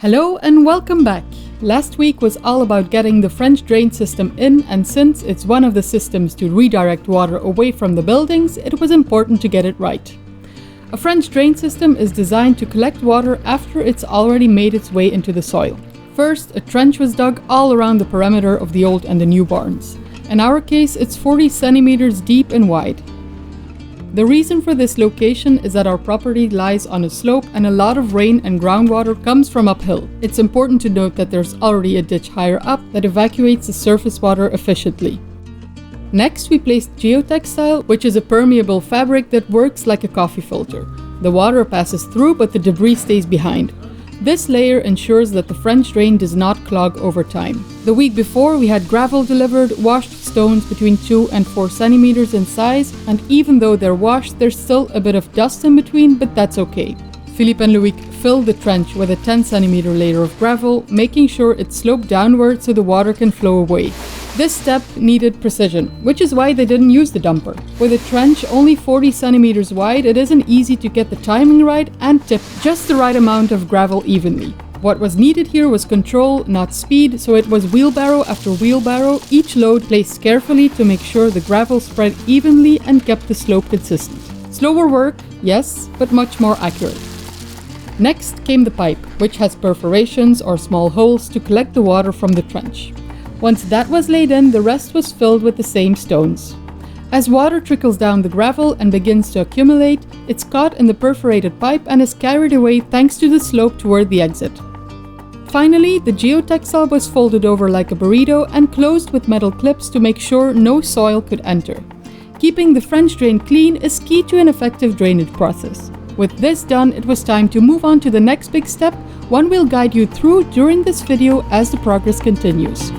Hello and welcome back. Last week was all about getting the French drain system in, and since it's one of the systems to redirect water away from the buildings, it was important to get it right. A French drain system is designed to collect water after it's already made its way into the soil. First, a trench was dug all around the perimeter of the old and the new barns. In our case, it's 40 centimeters deep and wide. The reason for this location is that our property lies on a slope and a lot of rain and groundwater comes from uphill. It's important to note that there's already a ditch higher up that evacuates the surface water efficiently. Next, we placed geotextile, which is a permeable fabric that works like a coffee filter. The water passes through, but the debris stays behind. This layer ensures that the French drain does not clog over time. The week before, we had gravel delivered, washed stones between 2 and 4 centimeters in size, and even though they're washed, there's still a bit of dust in between, but that's okay. Philippe and Loïc filled the trench with a 10 centimeter layer of gravel, making sure it sloped downward so the water can flow away. This step needed precision, which is why they didn't use the dumper. With a trench only 40 centimeters wide, it isn't easy to get the timing right and tip just the right amount of gravel evenly. What was needed here was control, not speed, so it was wheelbarrow after wheelbarrow, each load placed carefully to make sure the gravel spread evenly and kept the slope consistent. Slower work, yes, but much more accurate. Next came the pipe, which has perforations or small holes to collect the water from the trench. Once that was laid in, the rest was filled with the same stones. As water trickles down the gravel and begins to accumulate, it's caught in the perforated pipe and is carried away thanks to the slope toward the exit. Finally, the geotextile was folded over like a burrito and closed with metal clips to make sure no soil could enter. Keeping the French drain clean is key to an effective drainage process. With this done, it was time to move on to the next big step, one we'll guide you through during this video as the progress continues.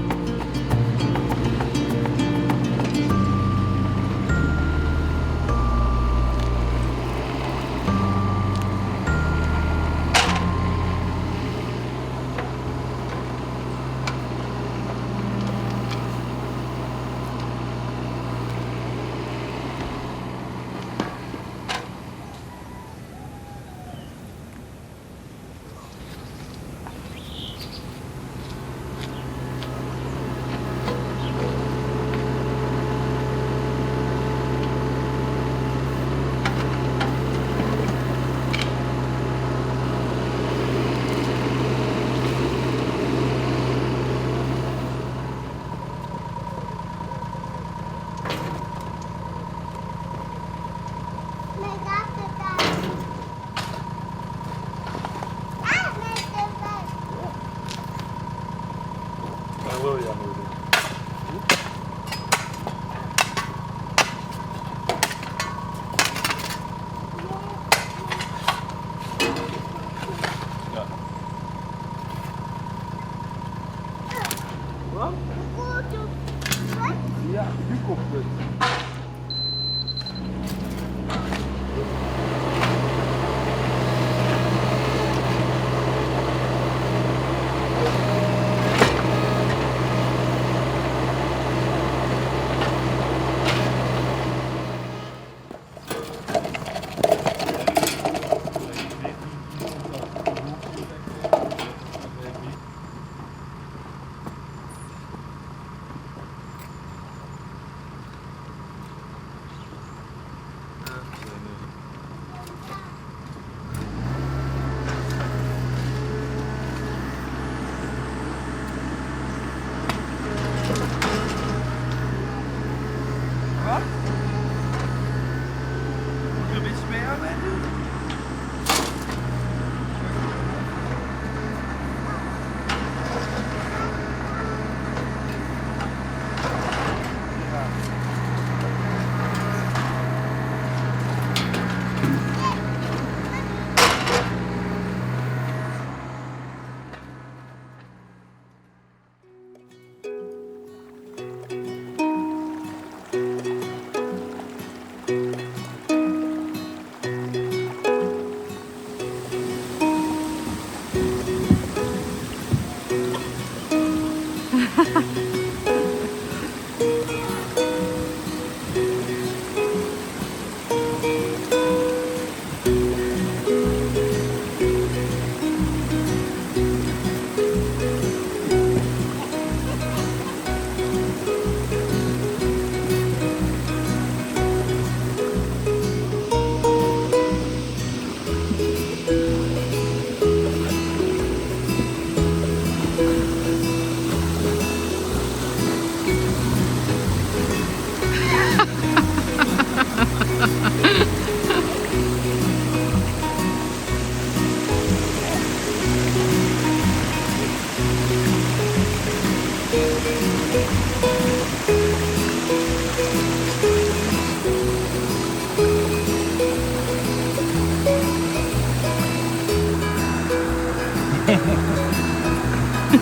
Oh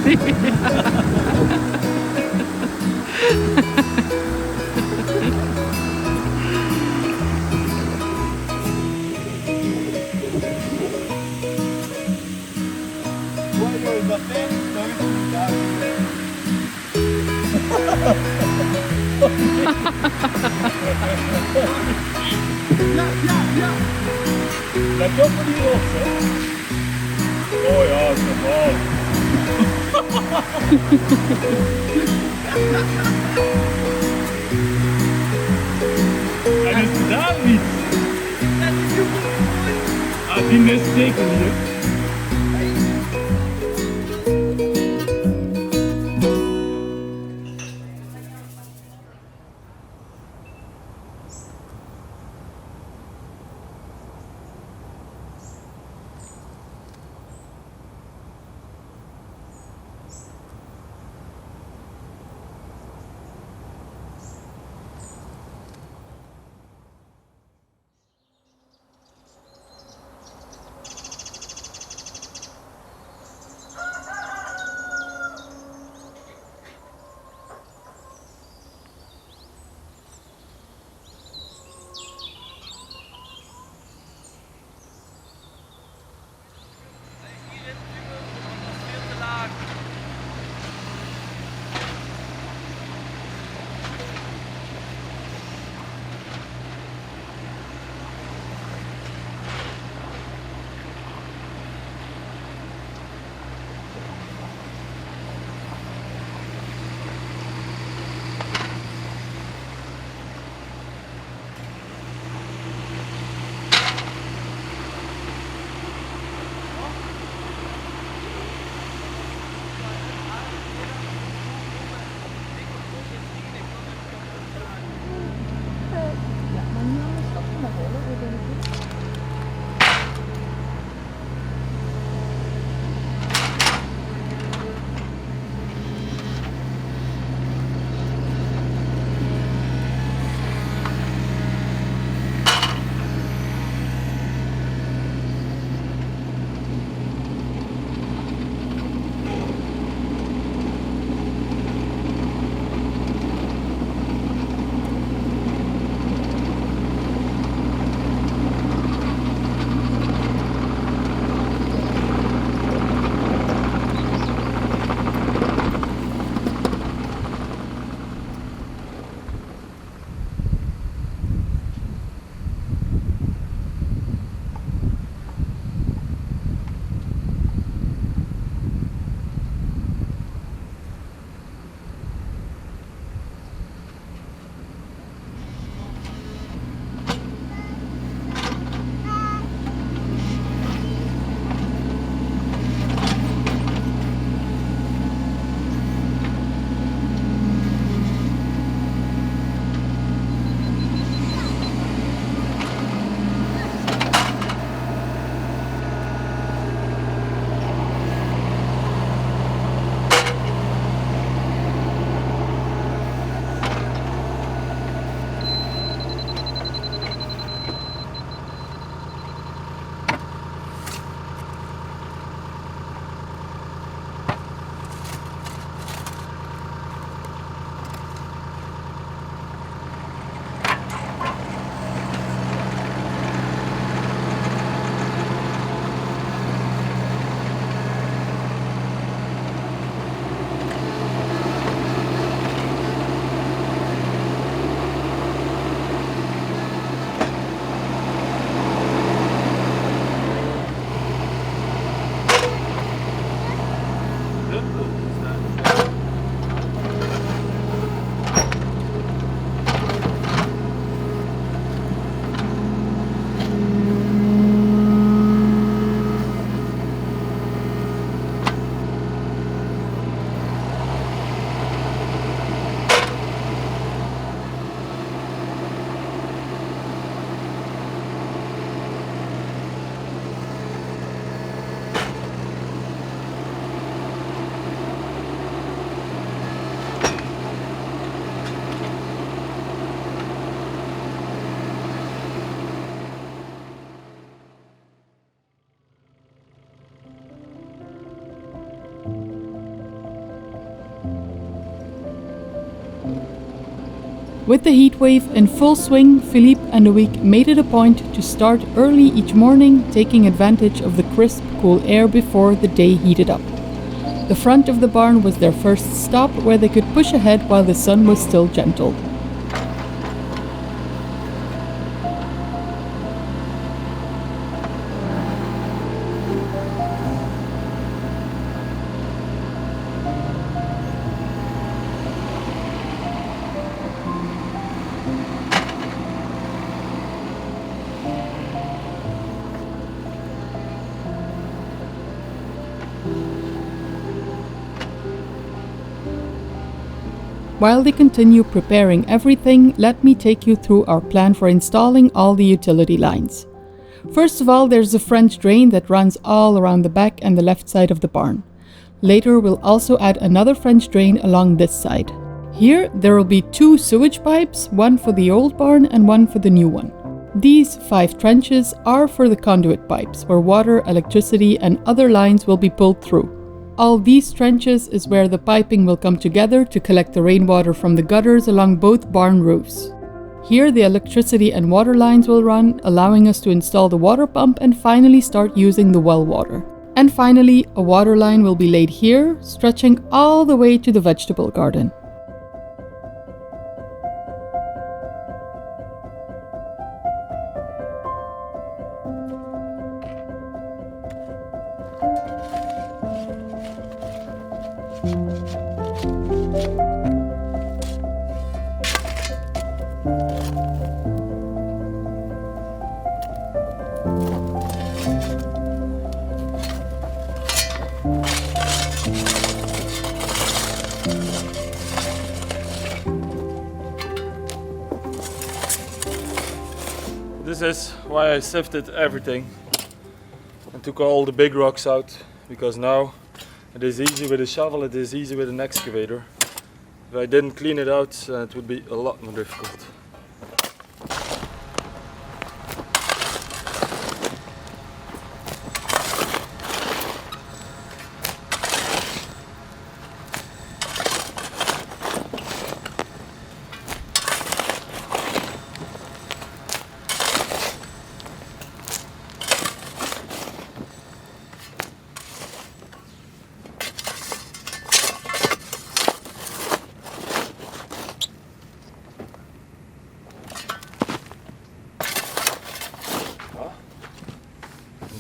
nee. Ja. Dat komt er niet op, hè? Oh ja, dat is normaal. En is het daar niet? Ah, die mist zeker niet. With the heatwave in full swing, Philippe and Loïc made it a point to start early each morning, taking advantage of the crisp, cool air before the day heated up. The front of the barn was their first stop, where they could push ahead while the sun was still gentle. While they continue preparing everything, let me take you through our plan for installing all the utility lines. First of all, there's a French drain that runs all around the back and the left side of the barn. Later, we'll also add another French drain along this side. Here, there will be 2 sewage pipes, one for the old barn and one for the new one. These 5 trenches are for the conduit pipes, where water, electricity, and other lines will be pulled through. All these trenches is where the piping will come together to collect the rainwater from the gutters along both barn roofs. Here the electricity and water lines will run, allowing us to install the water pump and finally start using the well water. And finally, a water line will be laid here, stretching all the way to the vegetable garden. This is why I sifted everything and took all the big rocks out, because now it is easy with a shovel, it is easy with an excavator. If I didn't clean it out, it would be a lot more difficult.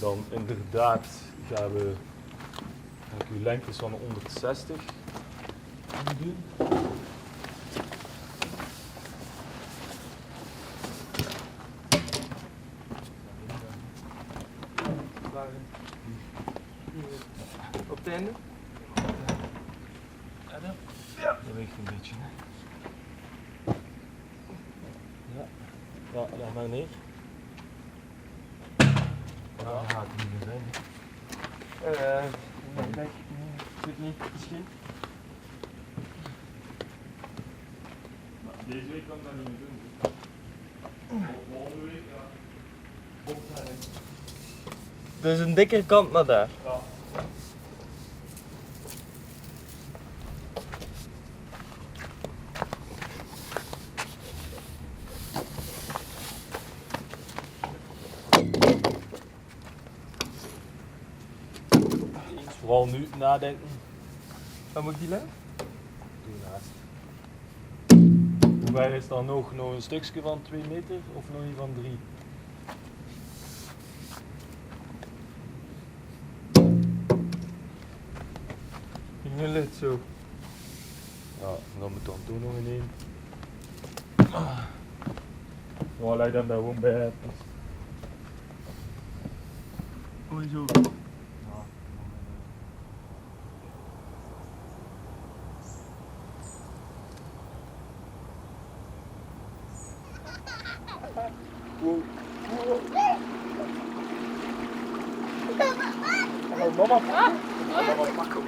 Dan inderdaad gaan we lengtes van 160 doen. Op het einde? Ja, dat weegt een beetje. Ja, ja, leg maar neer. Ja, dat gaat het niet meer zijn. Denk ik niet, misschien. Deze week kan ik dat niet meer doen. Volgende week, ja. Dus een dikkere kant naar daar. Ja. Vooral nu nadenken. Waar moet ik die leggen? Doe naast. Hoe ver is dan nog een stukje van 2 meter of nog niet van 3? Nu ligt zo. Ja, dan moet dan toen nog in één. Ja, leg dan daar gewoon bij. Mooi zo. Wow. Mama. Mama, pakken.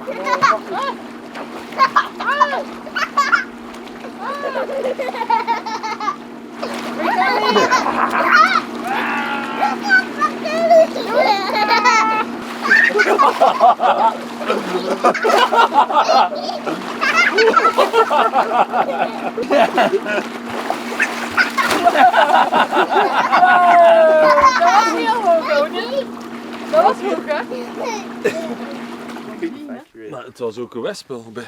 was heel hoog, hoor. Dat was hoog, hè? Maar het was ook een wespel bij.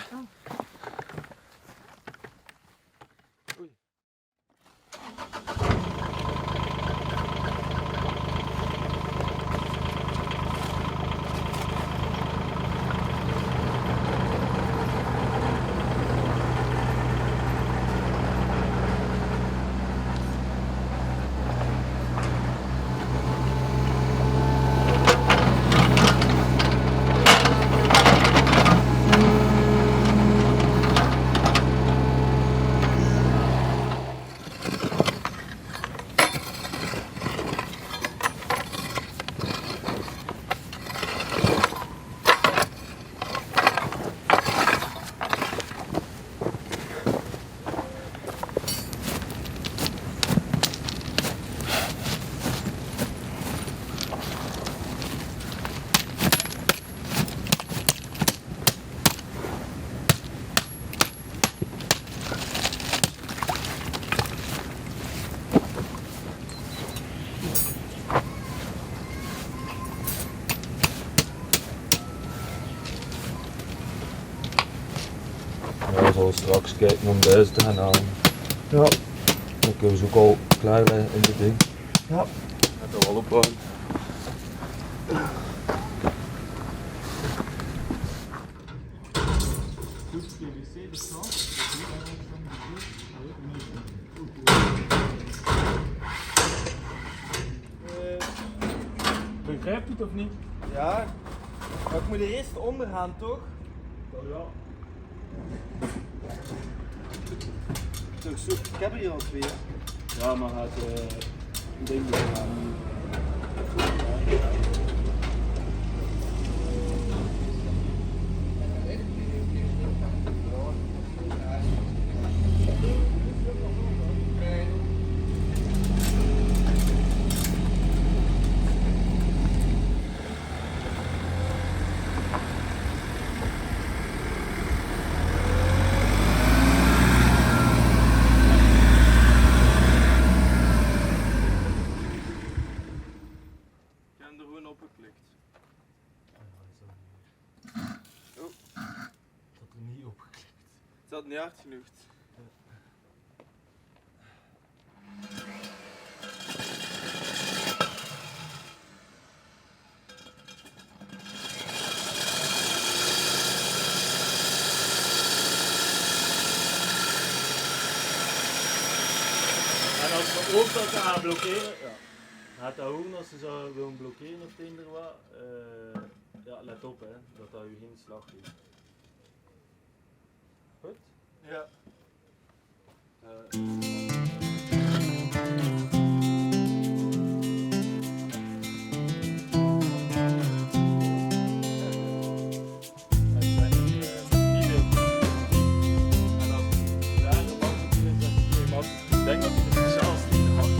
Ja, zal straks kijken om deze te gaan halen. Ja. Dan kunnen we ze ook al klaar leggen in dit ding. Ja. Gaat er wel ophouden. Begrijpt u het of niet? Ja. Maar ik moet er eerst onder gaan, toch? Ja. Toch zo, ik heb er hier al twee. Ja, maar het ding dus gaan. Opgeklikt. Oh. Dat er niet opgeklikt. Het zat niet hard genoeg. En als we ook dat gaan blokkeren, ja. Gaat dat ook als ze zou willen blokkeren of het eender wat, ja, let op hè, dat dat u geen slag geeft. Goed? Ja. Ik denk dat het speciaal is in de hand.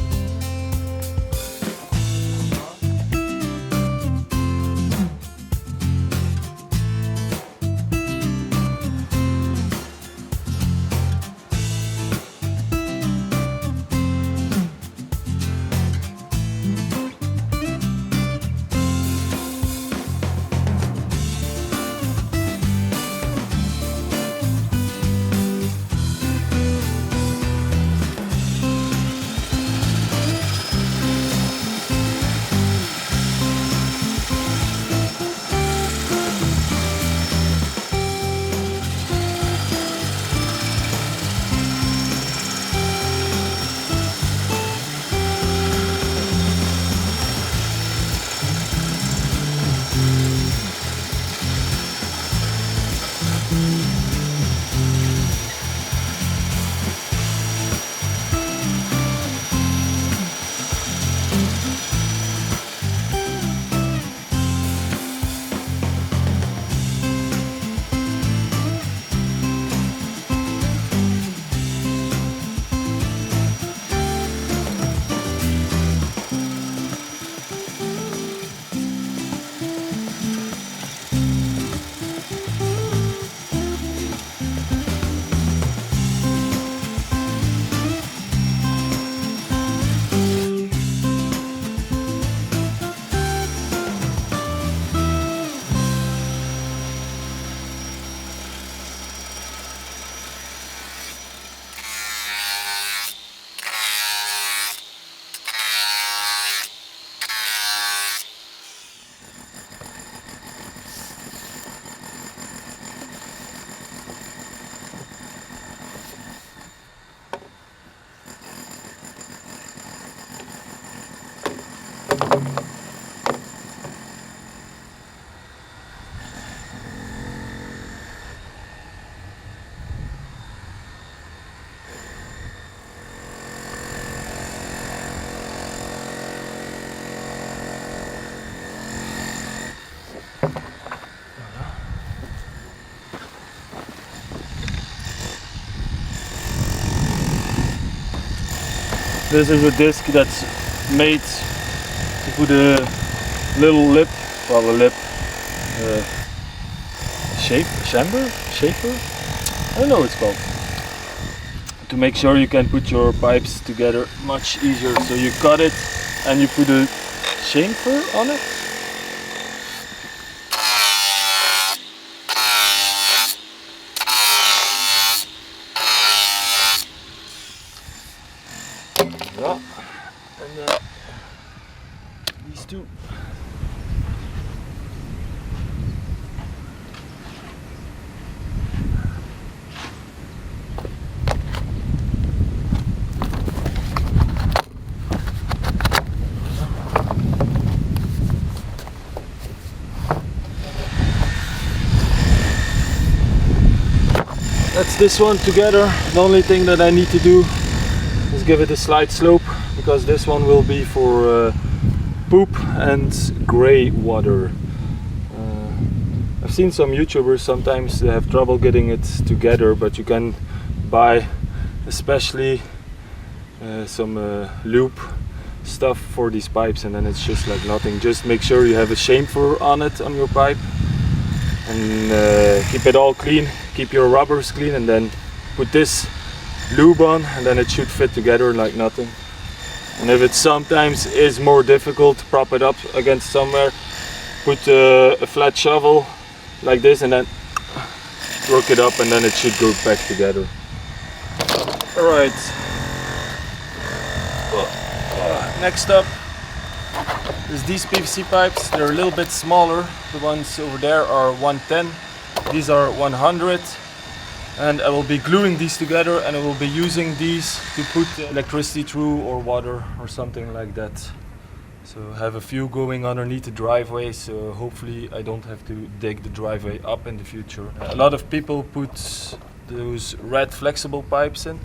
This is a disc that's made to put a little lip, well a lip, shaper? I don't know what it's called. To make sure you can put your pipes together much easier. So you cut it and you put a chamfer on it. Yeah, and then these two. That's this one together. The only thing that I need to do is give it a slight slope, because this one will be for poop and grey water. I've seen some YouTubers sometimes they have trouble getting it together, but you can buy especially some lube stuff for these pipes, and then it's just like nothing. Just make sure you have a chamfer on it on your pipe, and keep it all clean, keep your rubbers clean, and then put this lube on, and then it should fit together like nothing. And if it sometimes is more difficult to prop it up against somewhere, put a flat shovel like this and then work it up, and then it should go back together. Alright, next up is these PVC pipes. They're a little bit smaller. The ones over there are 110, these are 100. And I will be gluing these together, and I will be using these to put electricity through, or water or something like that. So I have a few going underneath the driveway, so hopefully I don't have to dig the driveway up in the future. A lot of people put those red flexible pipes in,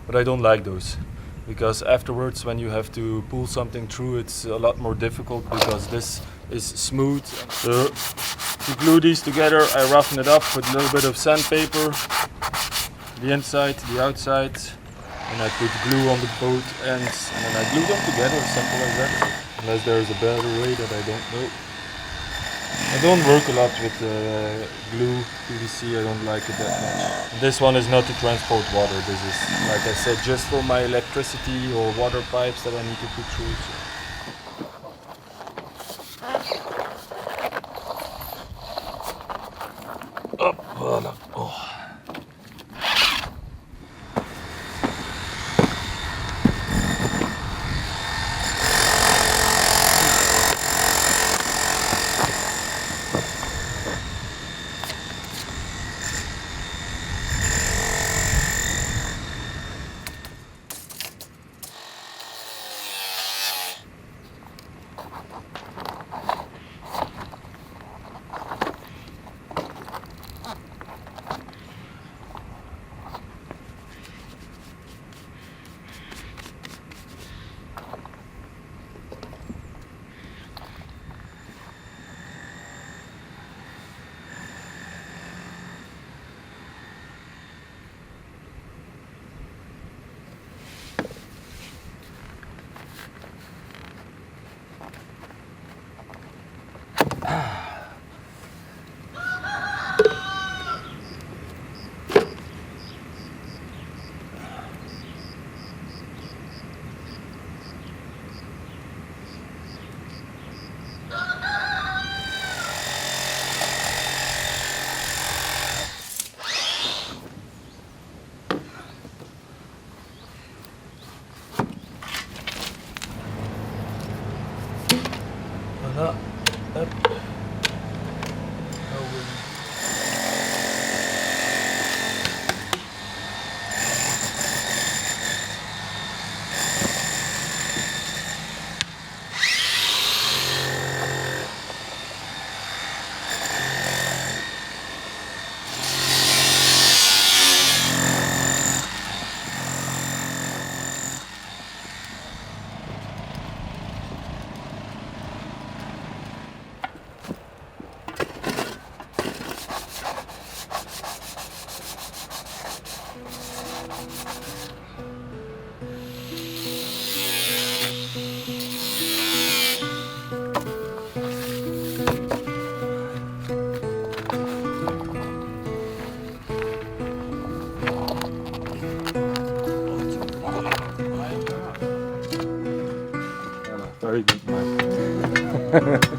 but I don't like those, because afterwards when you have to pull something through, it's a lot more difficult, because this is smooth. So to glue these together, I roughen it up with a little bit of sandpaper, the inside, the outside, and I put glue on the both ends, and then I glue them together, simple as that. Unless there's a better way that I don't know. I don't work a lot with glue, PVC, I don't like it that much. This one is not to transport water, this is, like I said, just for my electricity or water pipes that I need to put through. Up, voilà. Oh. Voilà. Hop. Very good, man.